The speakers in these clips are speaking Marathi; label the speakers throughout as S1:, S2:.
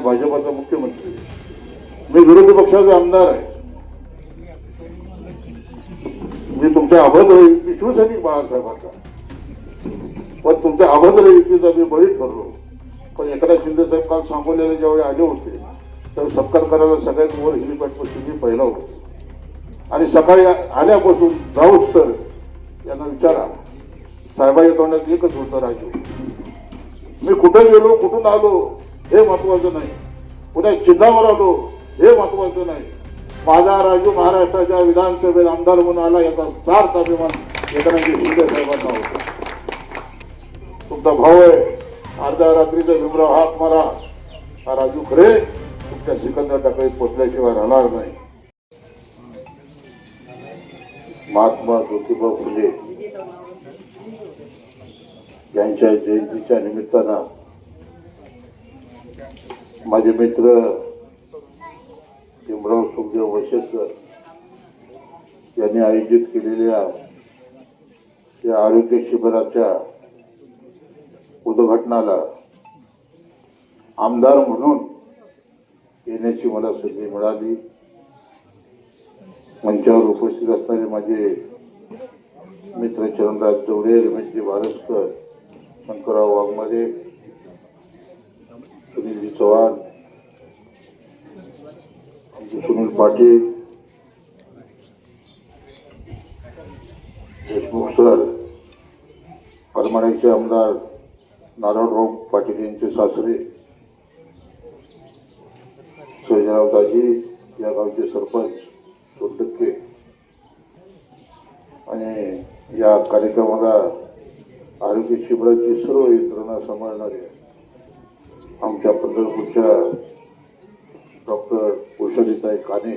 S1: भाजपाचा मुख्यमंत्री आहे, मी विरोधी पक्षाचा आमदार आहे, मी तुमच्या अभद्र शिवसैनिक बाळासाहेबांचा, पण तुमच्या अभद्र युक्तीचा मी बळी ठरलो. पण एकनाथ शिंदे साहेब काल सांगोल्याला ज्यावेळी आले होते त्यावेळी सत्कार करायला सगळ्यात वर हेलिपॅडपासून मी पहिला होतो. आणि सकाळी आल्यापासून जाऊच तर यांना विचारा, साहेबाच्या तोंडात एकच होतं, राजू मी कुठे गेलो, कुठून आलो हे महत्वाचं नाही, कुठे चिन्हावर आलो हे महत्वाचं नाही, माझा राजू महाराष्ट्राच्या विधानसभेत आमदार म्हणून आला याचा सार्थ अभिमान एकनाथ शिंदे साहेबांना होता. तुमचा भाऊ आहे, अर्ध्या रात्रीचा भीमराव हाक मारा, हा राजू खरे तुमच्या सिकंदर टाकळीत पोचल्याशिवाय राहणार नाही. महात्मा ज्योतिबा फुले यांच्या जयंतीच्या निमित्तानं माझे मित्र भीमराव सुखदेव वशेकर यांनी आयोजित केलेल्या या आरोग्य शिबिराच्या उद्घाटनाला आमदार म्हणून येण्याची मला संधी मिळाली. मंचावर उपस्थित असणारे माझे मित्र चरणराज चौरे, रमेशजी भारतकर, शंकरराव वाघमारे, सुनीलजी चव्हाण, सुनील पाटील, देशमुख सर, करमाळ्याचे आमदार नारायणराव पाटील यांचे सासरे, सैजराव दाजी या गावचे सरपंच सोनटक्के, आणि या कार्यक्रमाला आरोग्य शिबिराची सर्व यंत्रणा सांभाळणारे आमच्या पंढरपूरच्या डॉक्टर उषालीताई काने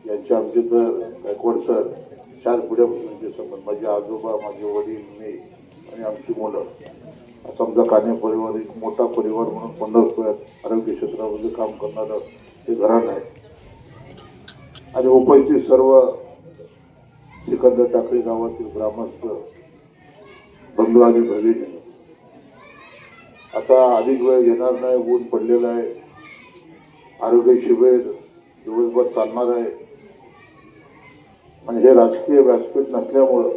S1: यांचे आमचे तर गायकवाड सर, 4 पिढ्यापासूनचे संबंध, माझे आजोबा, माझे वडील, मी आणि आमची मुलं, असा आमचा काने परिवार एक मोठा परिवार म्हणून पंढरपुरात आरोग्य क्षेत्रामध्ये काम करणारं हे घराणं आहे. आणि उपस्थित सर्व सिकंदर टाकळी गावातील ग्रामस्थ बंधू आणि भगिनी, आता अधिक वेळ घेणार नाही, ऊन पडलेलं आहे, आरोग्य शिबिर दिवसभर चालणार आहे आणि हे राजकीय व्यासपीठ नसल्यामुळं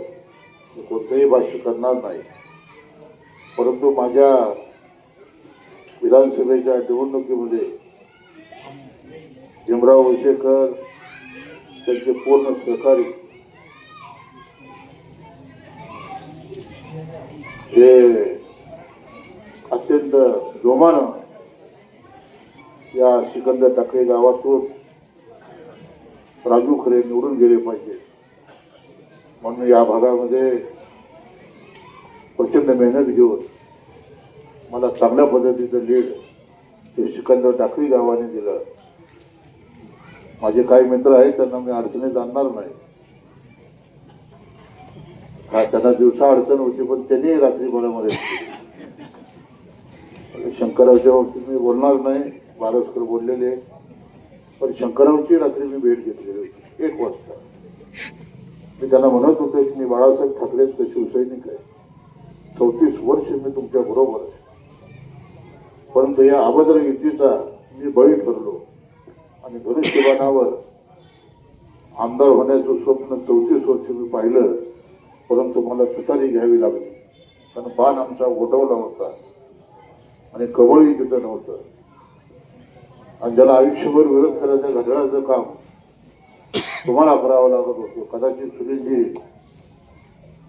S1: कोणतंही भाष्य करणार नाही. परंतु माझ्या विधानसभेच्या निवडणुकीमध्ये भीमराव वशेकर त्यांचे पूर्ण सहकारी हे अत्यंत जोमानं या सिकंदर टाकळी गावातून राजू खरे निवडून गेले पाहिजे म्हणून या भागामध्ये प्रचंड मेहनत घेऊन मला चांगल्या पद्धतीचं लीड हे सिकंदर टाकळी गावाने दिलं. माझे काही मित्र आहेत, त्यांना मी अडचणीत आणणार नाही, त्यांना दिवसा अडचण होती, पण त्यांनी रात्री मला मदत केली. शंकररावच्या बाबतीत मी बोलणार नाही, बारसकर बोललेले, पण शंकररावची रात्री मी भेट घेतलेली होती 1 वाजता. मी त्यांना म्हणत होतो की मी बाळासाहेब ठाकरेंचा शिवसैनिक आहे, 34 वर्ष मी तुमच्या बरोबर आहे, परंतु या अभद्र युतीचा मी बळी ठरलो आणि धनुष्यबाणावर आमदार होण्याचं स्वप्न 34 वर्ष मी पाहिलं, परंतु मला तुतारी घ्यावी लागली, कारण बाण आमचा गोठवला होता आणि कवळही तिथं नव्हतं. आणि ज्याला आयुष्यभर विरोध करायचं घड्याळाचं काम तुम्हाला करावं लागत होतं. कदाचित सुनीलजी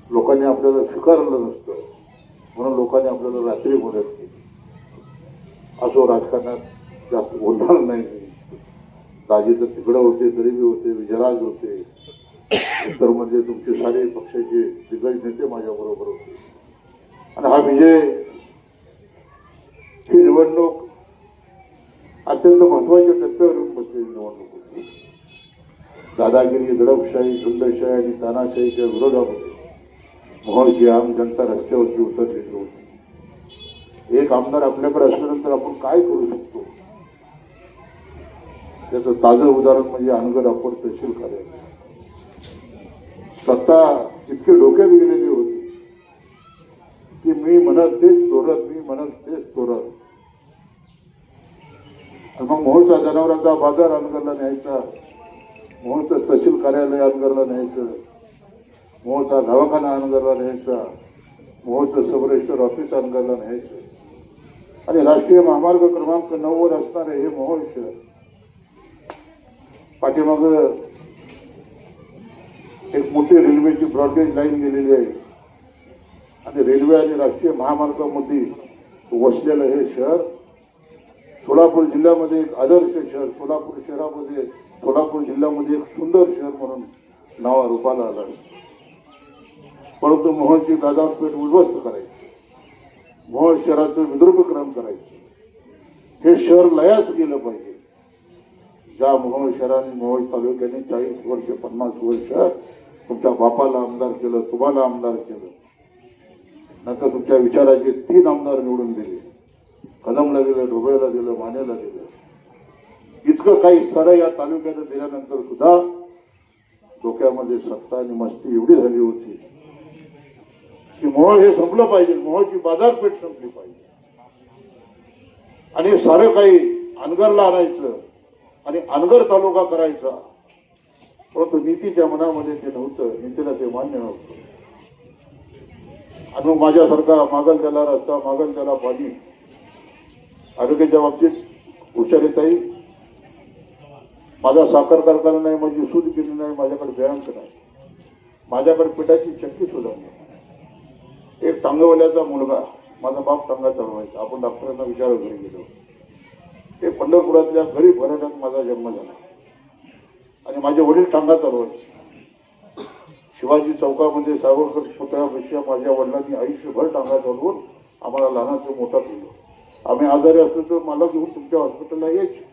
S1: लोकांनी आपल्याला स्वीकारलं नसतं म्हणून लोकांनी आपल्याला रात्री मदत केली. असो, राजकारणात जास्त बोलणार नाही मी. दाजी तर तिकडं होते, गरीबी होते, विजयराज होते, उत्तरमध्ये तुमचे सारे पक्षाचे दिग्गज नेते माझ्याबरोबर होते. आणि हा विजय, ही निवडणूक अत्यंत महत्वाच्या टप्प्यावर येऊन बसलेली निवडणूक होती. दादागिरी, दडपशाही, झुंडशाही आणि तानाशाहीच्या विरोधामध्ये मोहोळची आम जनता रस्त्यावरती उतरलेली होती. एक आमदार आपल्याकडे असल्यानंतर आपण काय करू शकतो त्याचं ताजं उदाहरण म्हणजे अनगर अप्पर तहसील कार्यालय. सत्ता इतकी डोक्यात गेलेली होती की मी म्हणत तेच तोरत, मी म्हणत तेच तोरत. मग मोहोळचा जनावरांचा बाजार अनगरला न्यायचा, मोहोळचं तहसील कार्यालय अनगरला न्यायचं, मोहोळचा दवाखाना अनगरला न्यायचा, मोहोळचं सब रजिस्टर ऑफिस अनगरला न्यायचं आणि राष्ट्रीय महामार्ग क्रमांक 9 वर असणारे हे मोहोळ शहर पाठीमाग एक मोठी रेल्वेची ब्रॉडगेज लाईन गेलेली आहे आणि रेल्वे आणि राष्ट्रीय महामार्गामध्ये वसलेलं हे शहर सोलापूर जिल्ह्यामध्ये एक आदर्श शहर, सोलापूर शहरामध्ये सोलापूर जिल्ह्यामध्ये एक सुंदर शहर म्हणून नावारूपाला आलं. परंतु मोहोळची बाजारपेठ उद्ध्वस्त करायची, मोहोळ शहराचं विद्रुपीकरण करायचं, हे शहर लयास गेलं पाहिजे. ज्या मोहोळ शहराने मोहोळ तालुक्याने 40 वर्ष 50 वर्ष तुमच्या बापाला आमदार केलं, तुम्हाला आमदार केलं, नंतर तुमच्या विचाराचे 3 आमदार निवडून दिले, कदमला दिलं, ढोबळेला दिलं, मानेला दिलं. इतकं काही सारं या तालुक्यानं दिल्यानंतर सुद्धा डोक्यामध्ये सत्ता आणि मस्ती एवढी झाली होती की मोहोळ हे संपलं पाहिजे, मोहोळची बाजारपेठ संपली पाहिजे आणि सारं काही अनगरला आणायचं आणि अनगर तालुका करायचा. परंतु नीतीच्या मनामध्ये ते नव्हतं, नीतीला ते मान्य नव्हतं. आणि मग माझ्यासारखा मागल त्याला रस्ता, मागल त्याला पाणी, आरोग्याच्या बाबतीत हुशारीताई, माझा साखर कारखाना नाही, माझी सूद केली नाही, माझ्याकडे बँक नाही, माझ्याकडे पिठाची चक्की सुद्धा नाही. एक टांगवाल्याचा मुलगा, माझा बाप टांगा चालवायचा, आपण डॉक्टरांना विचार घरी गेलो. ते पंढरपुरातल्या गरीब घराण्यात माझा जन्म झाला आणि माझे वडील टांगा चालवायचे. शिवाजी चौकामध्ये सावरकर पुतळ्यापेक्षा माझ्या वडिलांनी आयुष्यभर टांगा चालवून आम्हाला लहानाचं मोठा केलं. आम्ही आजारी असलो तर मला घेऊन तुमच्या हॉस्पिटलला यायचे.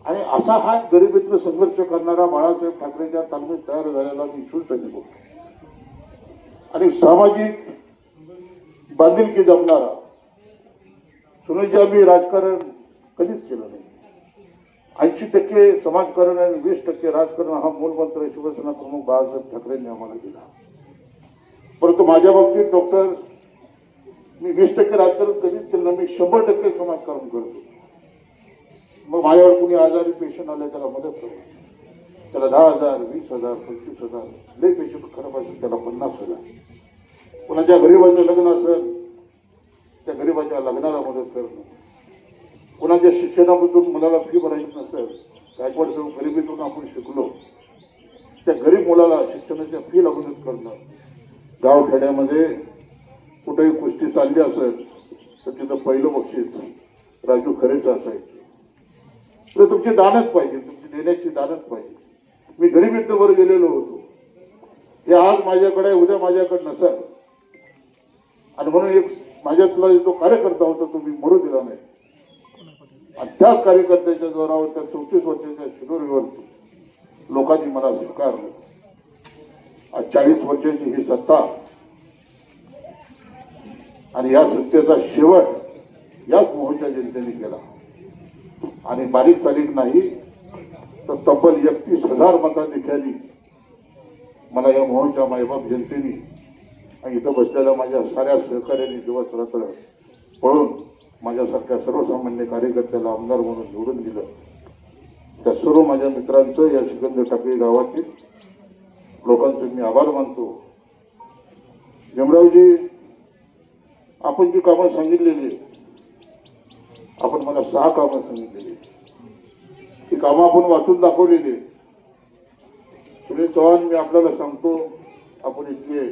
S1: आणि असा हा गरिबीतनं संघर्ष करणारा बाळासाहेब ठाकरेंच्या तालमीत तयार झालेला मी शिवसैनिक होतो आणि सामाजिक बांधिलकी जमणारा. सुनीलजी, आम्ही राजकारण कधीच केलं नाही. 80% समाजकारण आणि 20% राजकारण हा मूलमंत्र शिवसेना प्रमुख बाळासाहेब ठाकरेंनी आम्हाला दिला. परंतु माझ्या बाबतीत डॉक्टर, मी 20% राजकारण कधीच केलं, मी 100% समाजकारण करतो. मग माझ्यावर कुणी आजारी पेशंट आले त्याला मदत करतो, त्याला 10,000, 20,000, 25,000, लई पेशंट खराब असेल त्याला 50,000. कुणाच्या गरीबाचं लग्न असेल त्या गरीबाच्या लग्नाला मदत करणं, कुणाच्या शिक्षणामधून मुलाला फी भरायची नसेल, गायकवाड साहेब गरिबीतून आपण शिकलो, त्या गरीब मुलाला शिक्षणाच्या फीला मदत करणं. गावखेड्यामध्ये कुठेही कुस्ती चालली असेल तर तिथं पहिलं बक्षीस राजू खरेचं असायचं. तर तुमची दानच पाहिजे, तुमची देण्याची दानच पाहिजे. मी गरिबीतनं वर गेलेलो होतो, हे आज माझ्याकडे उद्या माझ्याकडे नसेल आणि म्हणून एक माझ्यातला जो कार्यकर्ता होता तो मी मरू दिला नाही आणि त्याच कार्यकर्त्याच्या जोरावर त्या 34 वर्षाच्या शिदोरीवरती लोकांनी मला स्वीकारलं. आज 40 वर्षाची ही सत्ता आणि या सत्तेचा शेवट याच मोहोळच्या जनतेने केला आणि बारीक सारीक नाही तर तब्बल 31,000 मताधिकारी मला या मोहोळच्या मायबाप जनतेने आणि इथं बसलेल्या माझ्या साऱ्या सहकार्यांनी दिवस रात्र पळून माझ्यासारख्या सर्वसामान्य कार्यकर्त्याला आमदार म्हणून निवडून दिलं. त्या सर्व माझ्या मित्रांचं, या सिकंदर टाकळी गावातील लोकांचे मी आभार मानतो. भीमरावजी, आपण जी कामं सांगितलेली, आपण मला 6 कामं सांगितलेली, ती कामं आपण वाचून दाखवलेली. सुनील चव्हाण, मी आपल्याला सांगतो, आपण इथले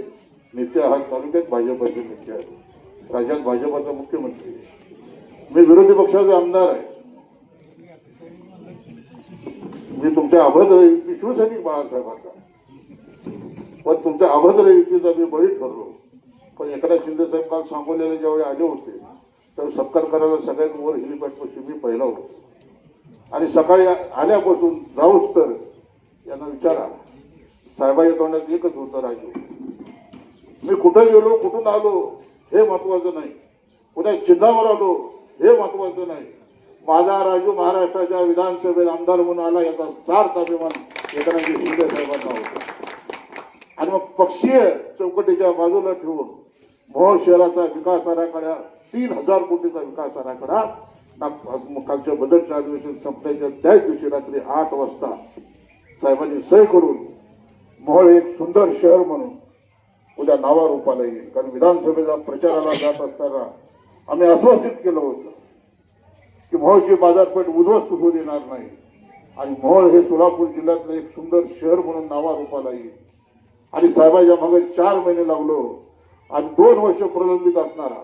S1: नेते आहात, तालुक्यात भाजपाचे नेते आहेत, राज्यात भाजपाचा मुख्यमंत्री, मी विरोधी पक्षाचे आमदार आहे. मी तुमच्या अभद्र युती शिवसैनिक बाळासाहेबांचा, पण तुमच्या अभद्र युतीचा मी बळी ठरलो. पण एकनाथ शिंदे साहेब काल सांगोल्याला ज्यावेळी आले होते त्यावेळी सत्कार करायला सगळ्यात वर हेलिपॅडपाशी मी पहिला होतो आणि सकाळी आल्यापासून जाऊच तर यांना विचारा, साहेबाच्या तोंडात एकच होतं, राजू, मी कुठं गेलो, कुठून आलो हे महत्वाचं नाही, कुठे चिन्हावर आलो हे महत्वाचं नाही, माझा राजू महाराष्ट्राच्या विधानसभेत आमदार म्हणून आला याचा सार्थ अभिमान एकनाथ शिंदे साहेबांना होता. आणि मग पक्षीय चौकटीच्या बाजूला ठेवून मोहोळ शहराचा विकास आराखडा, 3,000 कोटीचा विकास आराखडा कालच्या बजेटचं अधिवेशन संपल्याच्या त्याच दिवशी रात्री 8 वाजता साहेबांनी सही करून मोहोळ एक सुंदर शहर म्हणून उद्या नावारूपाला येईल. कारण विधानसभेचा प्रचाराला जात असताना आम्ही आश्वासित केलं होतं की मोहोळची बाजारपेठ उद्ध्वस्त होऊ देणार नाही आणि मोहोळ हे सोलापूर जिल्ह्यातलं एक सुंदर शहर म्हणून नावारूपाला येईल. आणि साहेबांच्या मागे 4 महिने लागलो आणि 2 वर्ष प्रलंबित असणारा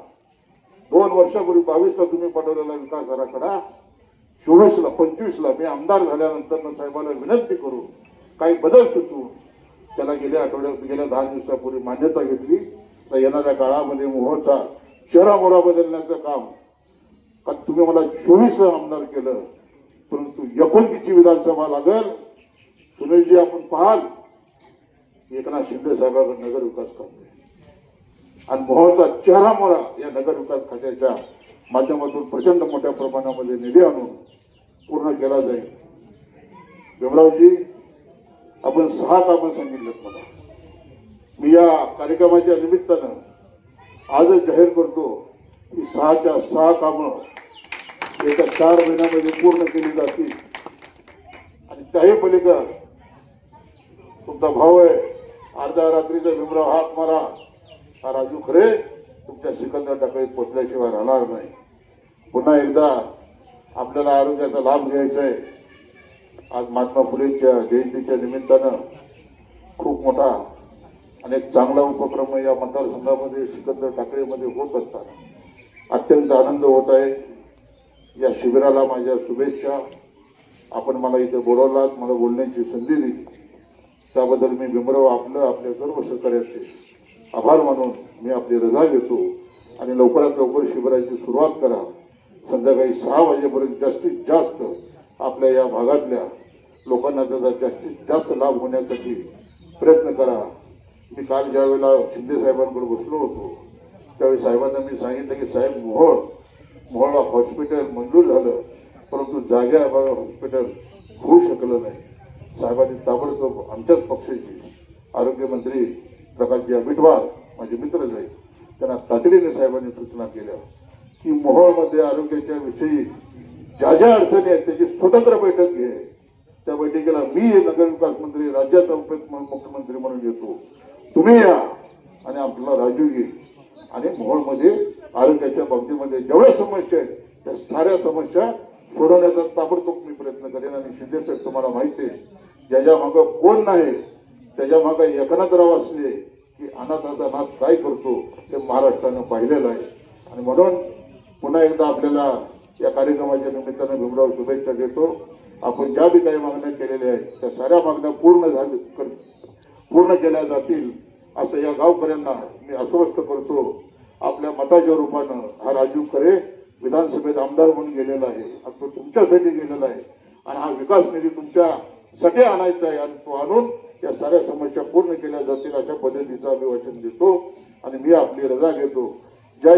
S1: 2 वर्षापूर्वी 22ला तुम्ही पाठवलेला विकास आराखडा 24ला 25ला मी आमदार झाल्यानंतर साहेबांना विनंती करू काही बदल सुचवून त्याला गेल्या आठवड्यात गेल्या 10 दिवसापूर्वी मान्यता घेतली. तर येणाऱ्या काळामध्ये मोहोळचा शहरामोहरा बदलण्याचं काम कारण तुम्ही मला 24ला आमदार केलं परंतु 29ची विधानसभा लागेल. सुनीलजी आपण पाहाल एकनाथ शिंदे साहेबांकडे नगर विकास करतोय आणि मोहोळचा चेहरामोहरा या नगर विकास खात्याच्या माध्यमातून प्रचंड मोठ्या प्रमाणामध्ये निधी आणून पूर्ण केला जाईल. भीमरावजी आपण 6 कामं सांगितलेत मला. मी या कार्यक्रमाच्या निमित्तानं आजच जाहीर करतो की 6च्या 6 कामं येत्या 4 महिन्यामध्ये पूर्ण केली जातील. आणि त्याही पलीकडे तुमचा भाऊ आहे अर्ध्या रात्रीचा भीमराव हात मारा हा राजू खरे तुमच्या सिकंदर टाकळीत पोचल्याशिवाय राहणार नाही. पुन्हा एकदा आपल्याला आरोग्याचा लाभ घ्यायचा आहे. आज महात्मा फुलेंच्या जयंतीच्या निमित्तानं खूप मोठा आणि एक चांगला उपक्रम या मतदारसंघामध्ये सिकंदर टाकळीमध्ये होत असताना अत्यंत आनंद होत आहे. या शिबिराला माझ्या शुभेच्छा. आपण मला इथे बोलवलात मला बोलण्याची संधी दिली त्याबद्दल मी भीमराव आपल्या सर्व सहकार्याचे आभार मानून मी आपली रजा घेतो आणि लवकरात लवकर शिबिराची सुरुवात करा. संध्याकाळी 6 वाजेपर्यंत जास्तीत जास्त आपल्या या भागातल्या लोकांना त्याचा जास्तीत जास्त लाभ होण्यासाठी प्रयत्न करा. मी काल ज्यावेळेला शिंदे साहेबांकडे बसलो होतो त्यावेळी साहेबांना मी सांगितलं की साहेब मोहोळला हॉस्पिटल मंजूर झालं परंतु जाग्या हॉस्पिटल होऊ शकलं नाही. साहेबांनी ताबडतोब आमच्याच पक्षाची आरोग्यमंत्री प्रकाशजी आंबेडकर माझे मित्र जाईल त्यांना तातडीने साहेबांनी सूचना केल्या की मोहोळमध्ये आरोग्याच्या विषयी ज्या ज्या अडचणी आहेत त्याची स्वतंत्र बैठक घे. त्या बैठकीला मी नगरविकास मंत्री राज्याचा मुख्यमंत्री म्हणून येतो तुम्ही या आणि आपल्याला राजू घे आणि मोहोळमध्ये आरोग्याच्या बाबतीमध्ये जेवढ्या समस्या आहेत त्या साऱ्या समस्या सोडवण्याचा ताबडतोब मी प्रयत्न करेन. आणि शिंदे साहेब तुम्हाला माहिती आहे ज्याच्या मागं कोण नाही त्याच्या मागं एकनाथराव असले की अनाथाचा नाथ काय करतो ते महाराष्ट्रानं पाहिलेलं आहे. आणि म्हणून पुन्हा एकदा आपल्याला या कार्यक्रमाच्या निमित्तानं भीमराव शुभेच्छा देतो. आपण ज्या बी काही मागण्या केलेल्या आहेत त्या साऱ्या मागण्या पूर्ण केल्या जातील असं या गावकऱ्यांना मी आश्वस्त करतो. आपल्या मताच्या रूपानं हा राजू खरे विधानसभेत आमदार म्हणून गेलेला आहे आणि तो तुमच्यासाठी गेलेला आहे आणि हा विकास निधी तुमच्यासाठी आणायचा आहे आणि तो आणून या साऱ्या समस्या पूर्ण केल्या जातील अशा पद्धतीचं अभिवाचन देतो आणि मी आपली रजा घेतो. जय